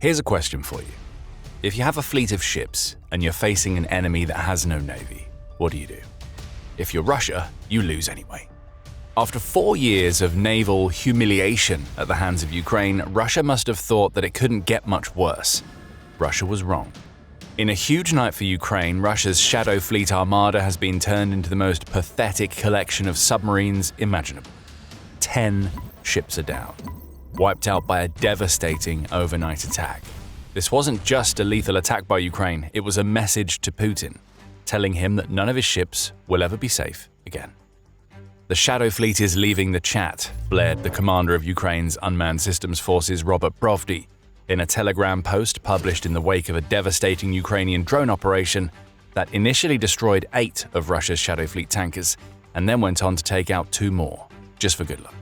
Here's a question for you. If you have a fleet of ships and you're facing an enemy that has no navy, what do? If you're Russia, you lose anyway. After 4 years of naval humiliation at the hands of Ukraine, Russia must have thought that it couldn't get much worse. Russia was wrong. In a huge night for Ukraine, Russia's Shadow Fleet Armada has been turned into the most pathetic collection of submarines imaginable. 10 ships are down, wiped out by a devastating overnight attack. This wasn't just a lethal attack by Ukraine, it was a message to Putin, telling him that none of his ships will ever be safe again. The Shadow Fleet is leaving the chat, blared the commander of Ukraine's unmanned systems forces, Robert Brovdy, in a Telegram post published in the wake of a devastating Ukrainian drone operation that initially destroyed 8 of Russia's Shadow Fleet tankers and then went on to take out 2 more, just for good luck.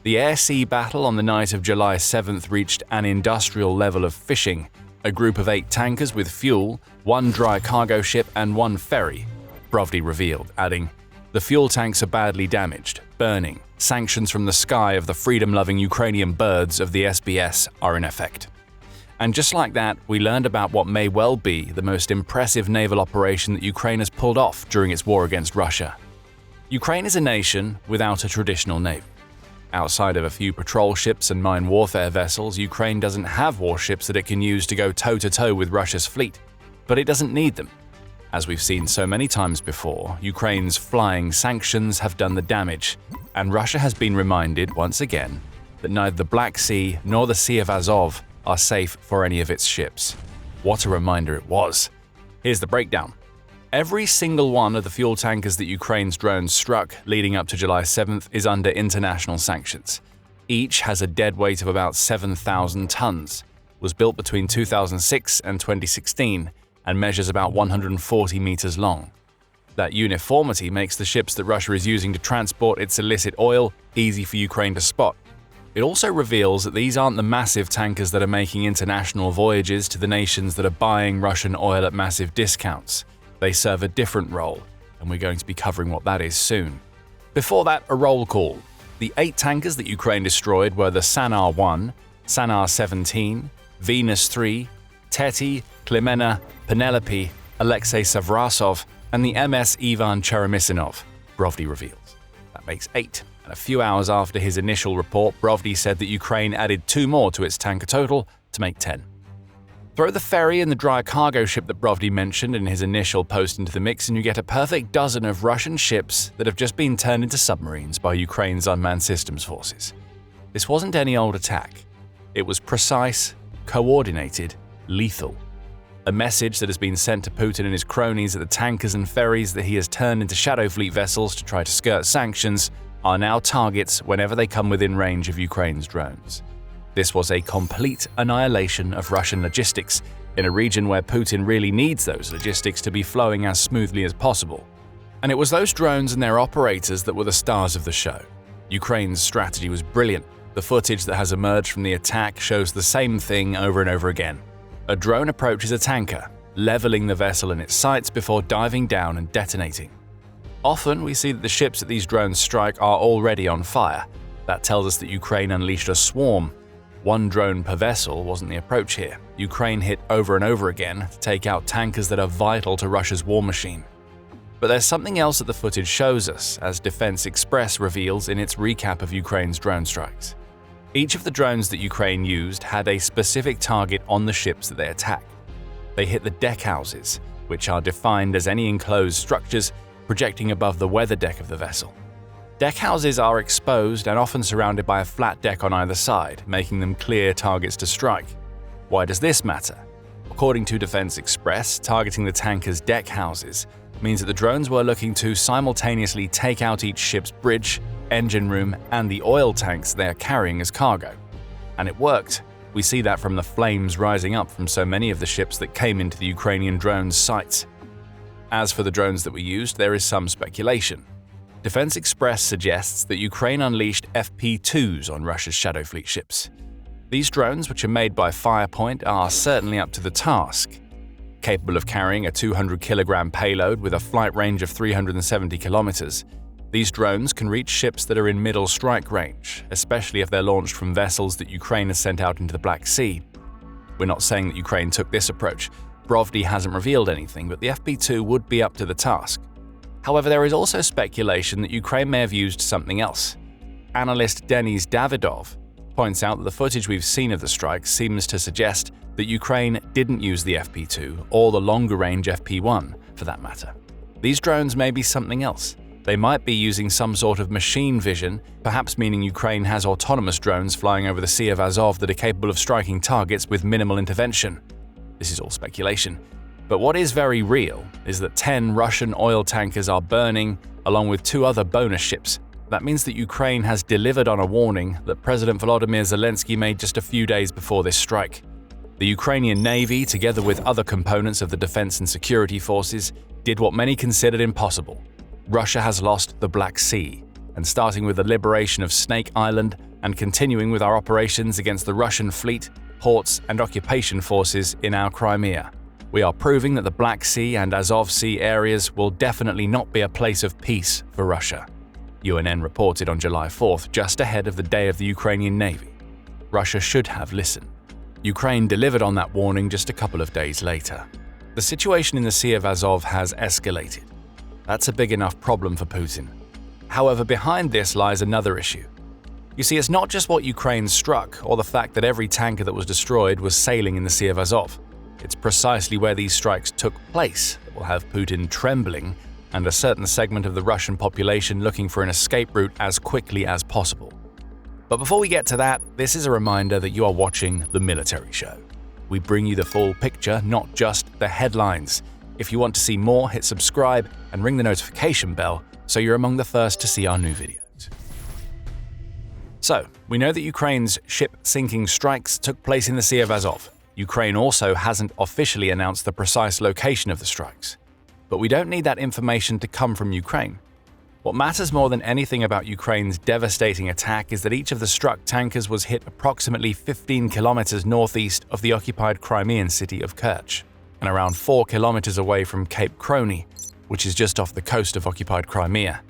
The air-sea battle on the night of July 7th reached an industrial level of fishing. A group of 8 tankers with fuel, 1 dry cargo ship and 1 ferry, Brovdy revealed, adding, "The fuel tanks are badly damaged, burning. Sanctions from the sky of the freedom-loving Ukrainian birds of the SBS are in effect." And just like that, we learned about what may well be the most impressive naval operation that Ukraine has pulled off during its war against Russia. Ukraine is a nation without a traditional navy. Outside of a few patrol ships and mine warfare vessels, Ukraine doesn't have warships that it can use to go toe-to-toe with Russia's fleet. But it doesn't need them. As we've seen so many times before, Ukraine's flying sanctions have done the damage, and Russia has been reminded once again that neither the Black Sea nor the Sea of Azov are safe for any of its ships. What a reminder it was. Here's the breakdown. Every single one of the fuel tankers that Ukraine's drones struck leading up to July 7th is under international sanctions. Each has a dead weight of about 7,000 tons, was built between 2006 and 2016, and measures about 140 meters long. That uniformity makes the ships that Russia is using to transport its illicit oil easy for Ukraine to spot. It also reveals that these aren't the massive tankers that are making international voyages to the nations that are buying Russian oil at massive discounts. They serve a different role, and we're going to be covering what that is soon. Before that, a roll call. The 8 tankers that Ukraine destroyed were the Sanar 1, Sanar 17, Venus 3, Teti, Crimea, Penelope, Alexei Savrasov, and the MS Ivan Cheremisinov, Brovdy reveals. That makes 8, and a few hours after his initial report, Brovdy said that Ukraine added 2 more to its tanker total to make 10. Throw the ferry and the dry cargo ship that Brovdy mentioned in his initial post into the mix and you get a perfect dozen of Russian ships that have just been turned into submarines by Ukraine's unmanned systems forces. This wasn't any old attack. It was precise, coordinated, lethal. A message that has been sent to Putin and his cronies that the tankers and ferries that he has turned into Shadow Fleet vessels to try to skirt sanctions are now targets whenever they come within range of Ukraine's drones. This was a complete annihilation of Russian logistics in a region where Putin really needs those logistics to be flowing as smoothly as possible. And it was those drones and their operators that were the stars of the show. Ukraine's strategy was brilliant. The footage that has emerged from the attack shows the same thing over and over again. A drone approaches a tanker, leveling the vessel in its sights before diving down and detonating. Often, we see that the ships that these drones strike are already on fire. That tells us that Ukraine unleashed a swarm. 1 drone per vessel wasn't the approach here. Ukraine hit over and over again to take out tankers that are vital to Russia's war machine. But there's something else that the footage shows us, as Defense Express reveals in its recap of Ukraine's drone strikes. Each of the drones that Ukraine used had a specific target on the ships that they attacked. They hit the deckhouses, which are defined as any enclosed structures projecting above the weather deck of the vessel. Deckhouses are exposed and often surrounded by a flat deck on either side, making them clear targets to strike. Why does this matter? According to Defense Express, targeting the tanker's deckhouses means that the drones were looking to simultaneously take out each ship's bridge, engine room, and the oil tanks they are carrying as cargo. And it worked. We see that from the flames rising up from so many of the ships that came into the Ukrainian drones' sights. As for the drones that were used, there is some speculation. Defense Express suggests that Ukraine unleashed FP-2s on Russia's Shadow Fleet ships. These drones, which are made by Firepoint, are certainly up to the task. Capable of carrying a 200-kilogram payload with a flight range of 370 kilometers, these drones can reach ships that are in middle strike range, especially if they're launched from vessels that Ukraine has sent out into the Black Sea. We're not saying that Ukraine took this approach. Brovdi hasn't revealed anything, but the FP2 would be up to the task. However, there is also speculation that Ukraine may have used something else. Analyst Denis Davidov points out that the footage we've seen of the strike seems to suggest that Ukraine didn't use the FP2 or the longer-range FP1, for that matter. These drones may be something else. They might be using some sort of machine vision, perhaps meaning Ukraine has autonomous drones flying over the Sea of Azov that are capable of striking targets with minimal intervention. This is all speculation. But what is very real is that 10 Russian oil tankers are burning, along with 2 other bonus ships. That means that Ukraine has delivered on a warning that President Volodymyr Zelensky made just a few days before this strike. The Ukrainian Navy, together with other components of the defense and security forces, did what many considered impossible. Russia has lost the Black Sea, and starting with the liberation of Snake Island and continuing with our operations against the Russian fleet, ports, and occupation forces in our Crimea, we are proving that the Black Sea and Azov Sea areas will definitely not be a place of peace for Russia. UNN reported on July 4th, just ahead of the day of the Ukrainian Navy. Russia should have listened. Ukraine delivered on that warning just a couple of days later. The situation in the Sea of Azov has escalated. That's a big enough problem for Putin. However, behind this lies another issue. You see, it's not just what Ukraine struck or the fact that every tanker that was destroyed was sailing in the Sea of Azov. It's precisely where these strikes took place that will have Putin trembling and a certain segment of the Russian population looking for an escape route as quickly as possible. But before we get to that, this is a reminder that you are watching The Military Show. We bring you the full picture, not just the headlines. If you want to see more, hit subscribe and ring the notification bell so you're among the first to see our new videos. So, we know that Ukraine's ship-sinking strikes took place in the Sea of Azov. Ukraine also hasn't officially announced the precise location of the strikes. But we don't need that information to come from Ukraine. What matters more than anything about Ukraine's devastating attack is that each of the struck tankers was hit approximately 15 kilometers northeast of the occupied Crimean city of Kerch, and around 4 kilometers away from Cape Crony, which is just off the coast of occupied Crimea.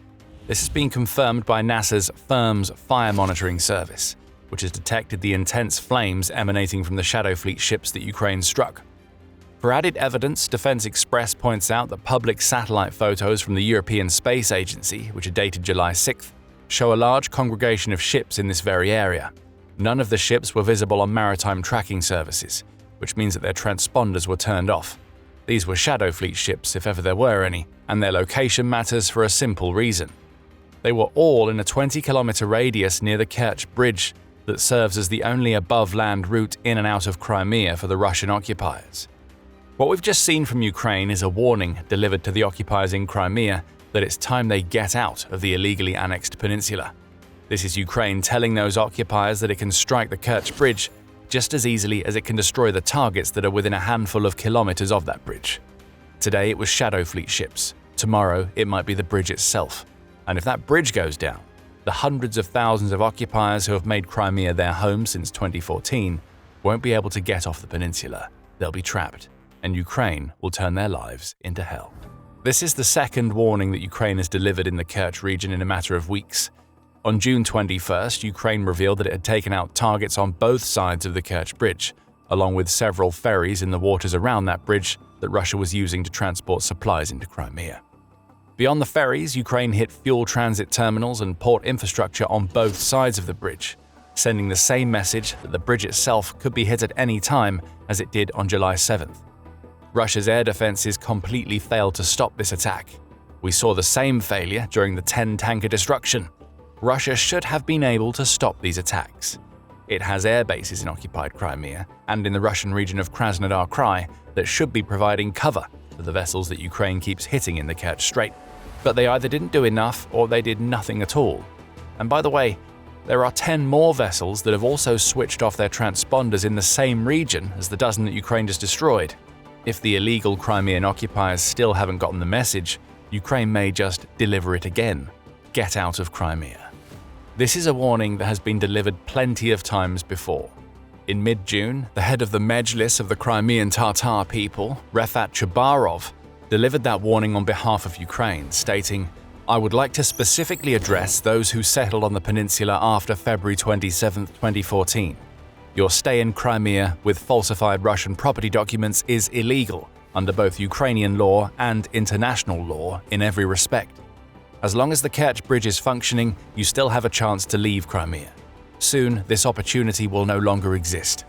This has been confirmed by NASA's FIRMS fire monitoring service, which has detected the intense flames emanating from the Shadow Fleet ships that Ukraine struck. For added evidence, Defense Express points out that public satellite photos from the European Space Agency, which are dated July 6th, show a large congregation of ships in this very area. None of the ships were visible on maritime tracking services, which means that their transponders were turned off. These were Shadow Fleet ships, if ever there were any, and their location matters for a simple reason. They were all in a 20-kilometer radius near the Kerch Bridge that serves as the only above-land route in and out of Crimea for the Russian occupiers. What we've just seen from Ukraine is a warning delivered to the occupiers in Crimea that it's time they get out of the illegally annexed peninsula. This is Ukraine telling those occupiers that it can strike the Kerch Bridge just as easily as it can destroy the targets that are within a handful of kilometers of that bridge. Today it was Shadow Fleet ships. Tomorrow it might be the bridge itself. And if that bridge goes down, the hundreds of thousands of occupiers who have made Crimea their home since 2014 won't be able to get off the peninsula. They'll be trapped, and Ukraine will turn their lives into hell. This is the second warning that Ukraine has delivered in the Kerch region in a matter of weeks. On June 21st, Ukraine revealed that it had taken out targets on both sides of the Kerch Bridge, along with several ferries in the waters around that bridge that Russia was using to transport supplies into Crimea. Beyond the ferries, Ukraine hit fuel transit terminals and port infrastructure on both sides of the bridge, sending the same message that the bridge itself could be hit at any time as it did on July 7th. Russia's air defenses completely failed to stop this attack. We saw the same failure during the 10-tanker destruction. Russia should have been able to stop these attacks. It has air bases in occupied Crimea and in the Russian region of Krasnodar Krai that should be providing cover for the vessels that Ukraine keeps hitting in the Kerch Strait. But they either didn't do enough or they did nothing at all. And by the way, there are 10 more vessels that have also switched off their transponders in the same region as the dozen that Ukraine just destroyed. If the illegal Crimean occupiers still haven't gotten the message, Ukraine may just deliver it again. Get out of Crimea. This is a warning that has been delivered plenty of times before. In mid-June, the head of the Mejlis of the Crimean Tatar people, Refat Chabarov, delivered that warning on behalf of Ukraine, stating, "I would like to specifically address those who settled on the peninsula after February 27, 2014. Your stay in Crimea with falsified Russian property documents is illegal under both Ukrainian law and international law in every respect. As long as the Kerch Bridge is functioning, you still have a chance to leave Crimea. Soon, this opportunity will no longer exist.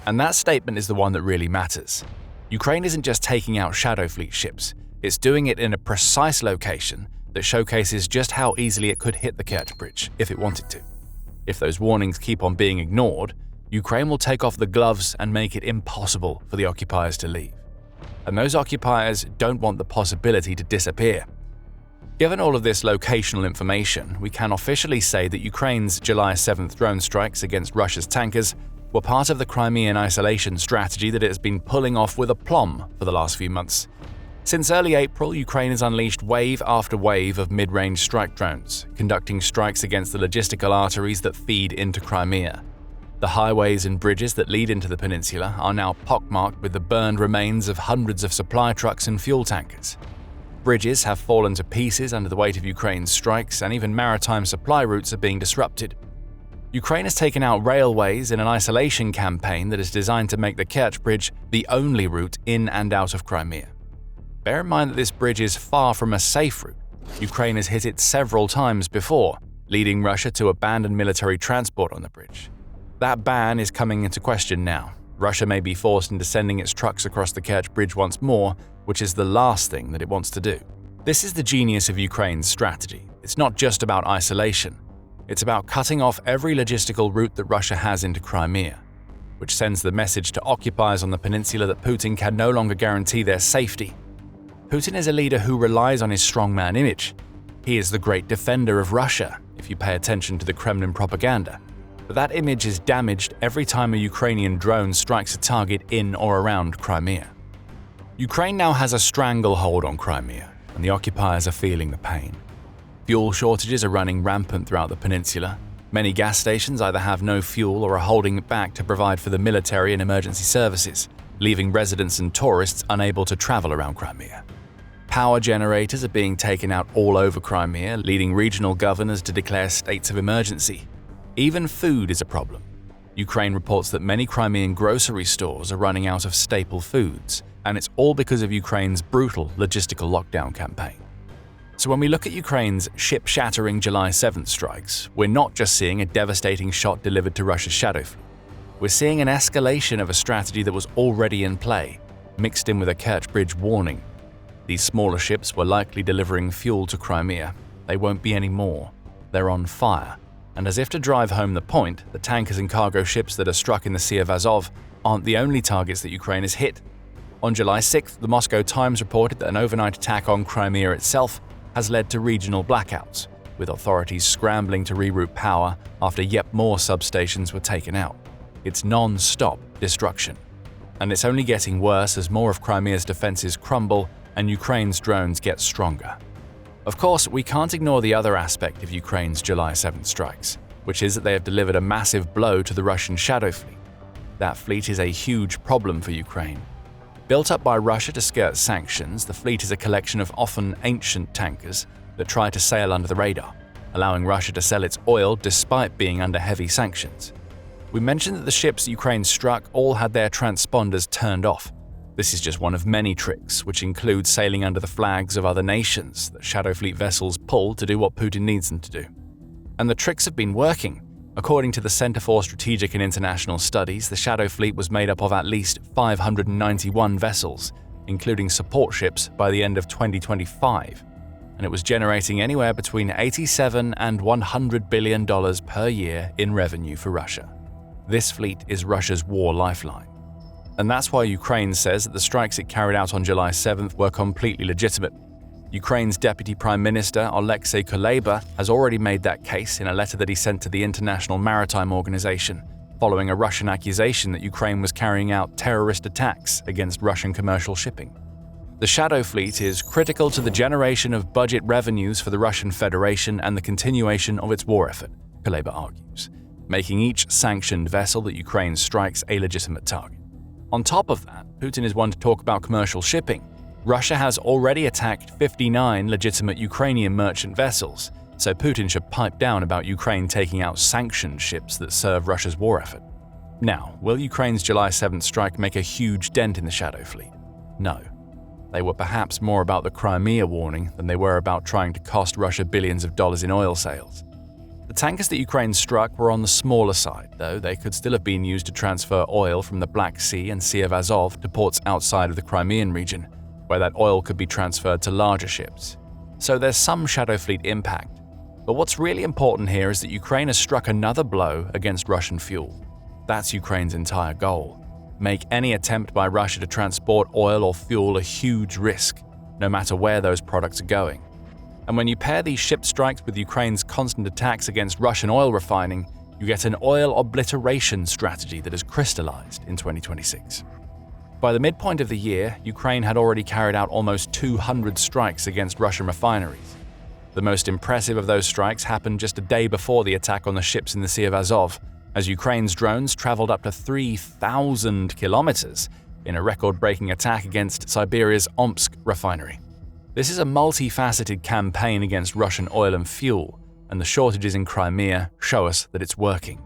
And that statement is the one that really matters. Ukraine isn't just taking out Shadow Fleet ships, it's doing it in a precise location that showcases just how easily it could hit the Kerch Bridge if it wanted to. If those warnings keep on being ignored, Ukraine will take off the gloves and make it impossible for the occupiers to leave. And those occupiers don't want the possibility to disappear. Given all of this locational information, we can officially say that Ukraine's July 7th drone strikes against Russia's tankers were part of the Crimean isolation strategy that it has been pulling off with aplomb for the last few months. Since early April, Ukraine has unleashed wave after wave of mid-range strike drones, conducting strikes against the logistical arteries that feed into Crimea. The highways and bridges that lead into the peninsula are now pockmarked with the burned remains of hundreds of supply trucks and fuel tankers. Bridges have fallen to pieces under the weight of Ukraine's strikes, and even maritime supply routes are being disrupted. Ukraine has taken out railways in an isolation campaign that is designed to make the Kerch Bridge the only route in and out of Crimea. Bear in mind that this bridge is far from a safe route. Ukraine has hit it several times before, leading Russia to abandon military transport on the bridge. That ban is coming into question now. Russia may be forced into sending its trucks across the Kerch Bridge once more, which is the last thing that it wants to do. This is the genius of Ukraine's strategy. It's not just about isolation. It's about cutting off every logistical route that Russia has into Crimea, which sends the message to occupiers on the peninsula that Putin can no longer guarantee their safety. Putin is a leader who relies on his strongman image. He is the great defender of Russia, if you pay attention to the Kremlin propaganda. But that image is damaged every time a Ukrainian drone strikes a target in or around Crimea. Ukraine now has a stranglehold on Crimea, and the occupiers are feeling the pain. Fuel shortages are running rampant throughout the peninsula. Many gas stations either have no fuel or are holding it back to provide for the military and emergency services, leaving residents and tourists unable to travel around Crimea. Power generators are being taken out all over Crimea, leading regional governors to declare states of emergency. Even food is a problem. Ukraine reports that many Crimean grocery stores are running out of staple foods, and it's all because of Ukraine's brutal logistical lockdown campaign. So when we look at Ukraine's ship-shattering July 7th strikes, we're not just seeing a devastating shot delivered to Russia's Shadow Fleet. We're seeing an escalation of a strategy that was already in play, mixed in with a Kerch Bridge warning. These smaller ships were likely delivering fuel to Crimea. They won't be any more. They're on fire. And as if to drive home the point, the tankers and cargo ships that are struck in the Sea of Azov aren't the only targets that Ukraine has hit. On July 6th, the Moscow Times reported that an overnight attack on Crimea itself has led to regional blackouts, with authorities scrambling to reroute power after yet more substations were taken out. It's non-stop destruction. And it's only getting worse as more of Crimea's defenses crumble and Ukraine's drones get stronger. Of course, we can't ignore the other aspect of Ukraine's July 7th strikes, which is that they have delivered a massive blow to the Russian Shadow Fleet. That fleet is a huge problem for Ukraine. Built up by Russia to skirt sanctions, the fleet is a collection of often ancient tankers that try to sail under the radar, allowing Russia to sell its oil despite being under heavy sanctions. We mentioned that the ships Ukraine struck all had their transponders turned off. This is just one of many tricks, which include sailing under the flags of other nations that Shadow Fleet vessels pull to do what Putin needs them to do. And the tricks have been working. According to the Center for Strategic and International Studies, the Shadow Fleet was made up of at least 591 vessels, including support ships by the end of 2025, and it was generating anywhere between $87 and $100 billion per year in revenue for Russia. This fleet is Russia's war lifeline. And that's why Ukraine says that the strikes it carried out on July 7th were completely legitimate. Ukraine's Deputy Prime Minister Alexei Kuleba has already made that case in a letter that he sent to the International Maritime Organization, following a Russian accusation that Ukraine was carrying out terrorist attacks against Russian commercial shipping. The Shadow Fleet is critical to the generation of budget revenues for the Russian Federation and the continuation of its war effort, Kuleba argues, making each sanctioned vessel that Ukraine strikes a legitimate target. On top of that, Putin is one to talk about commercial shipping. Russia has already attacked 59 legitimate Ukrainian merchant vessels, so Putin should pipe down about Ukraine taking out sanctioned ships that serve Russia's war effort. Now, will Ukraine's July 7th strike make a huge dent in the Shadow Fleet? No. They were perhaps more about the Crimea warning than they were about trying to cost Russia billions of dollars in oil sales. The tankers that Ukraine struck were on the smaller side, though they could still have been used to transfer oil from the Black Sea and Sea of Azov to ports outside of the Crimean region, where that oil could be transferred to larger ships. So there's some Shadow Fleet impact. But what's really important here is that Ukraine has struck another blow against Russian fuel. That's Ukraine's entire goal. Make any attempt by Russia to transport oil or fuel a huge risk, no matter where those products are going. And when you pair these ship strikes with Ukraine's constant attacks against Russian oil refining, you get an oil obliteration strategy that has crystallized in 2026. By the midpoint of the year, Ukraine had already carried out almost 200 strikes against Russian refineries. The most impressive of those strikes happened just a day before the attack on the ships in the Sea of Azov, as Ukraine's drones traveled up to 3,000 kilometers in a record-breaking attack against Siberia's Omsk refinery. This is a multifaceted campaign against Russian oil and fuel, and the shortages in Crimea show us that it's working.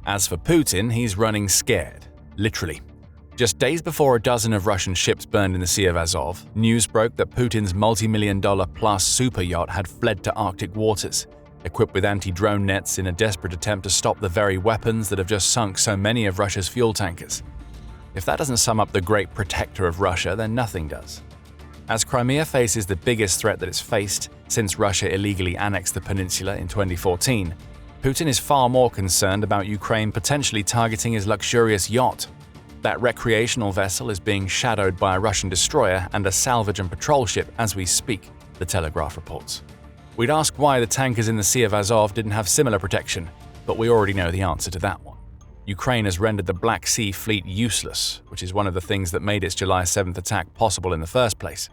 As for Putin, he's running scared, literally. Just days before a dozen of Russian ships burned in the Sea of Azov, news broke that Putin's multi-million-dollar-plus super yacht had fled to Arctic waters, equipped with anti-drone nets in a desperate attempt to stop the very weapons that have just sunk so many of Russia's fuel tankers. If that doesn't sum up the great protector of Russia, then nothing does. As Crimea faces the biggest threat that it's faced since Russia illegally annexed the peninsula in 2014, Putin is far more concerned about Ukraine potentially targeting his luxurious yacht. That recreational vessel is being shadowed by a Russian destroyer and a salvage and patrol ship as we speak, the Telegraph reports. We'd ask why the tankers in the Sea of Azov didn't have similar protection, but we already know the answer to that one. Ukraine has rendered the Black Sea fleet useless, which is one of the things that made its July 7th attack possible in the first place.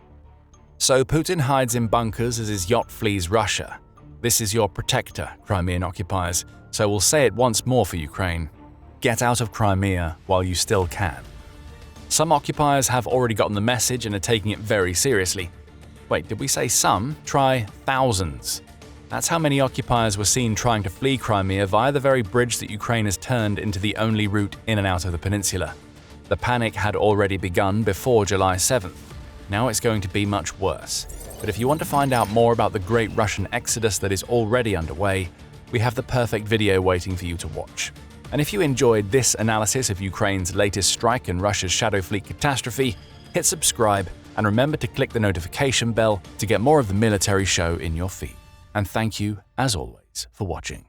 So Putin hides in bunkers as his yacht flees Russia. This is your protector, Crimean occupiers, so we'll say it once more for Ukraine. Get out of Crimea while you still can. Some occupiers have already gotten the message and are taking it very seriously. Wait, did we say some? Try thousands. That's how many occupiers were seen trying to flee Crimea via the very bridge that Ukraine has turned into the only route in and out of the peninsula. The panic had already begun before July 7th. Now it's going to be much worse. But if you want to find out more about the great Russian exodus that is already underway, we have the perfect video waiting for you to watch. And if you enjoyed this analysis of Ukraine's latest strike and Russia's Shadow Fleet catastrophe, hit subscribe and remember to click the notification bell to get more of the military show in your feed. And thank you, as always, for watching.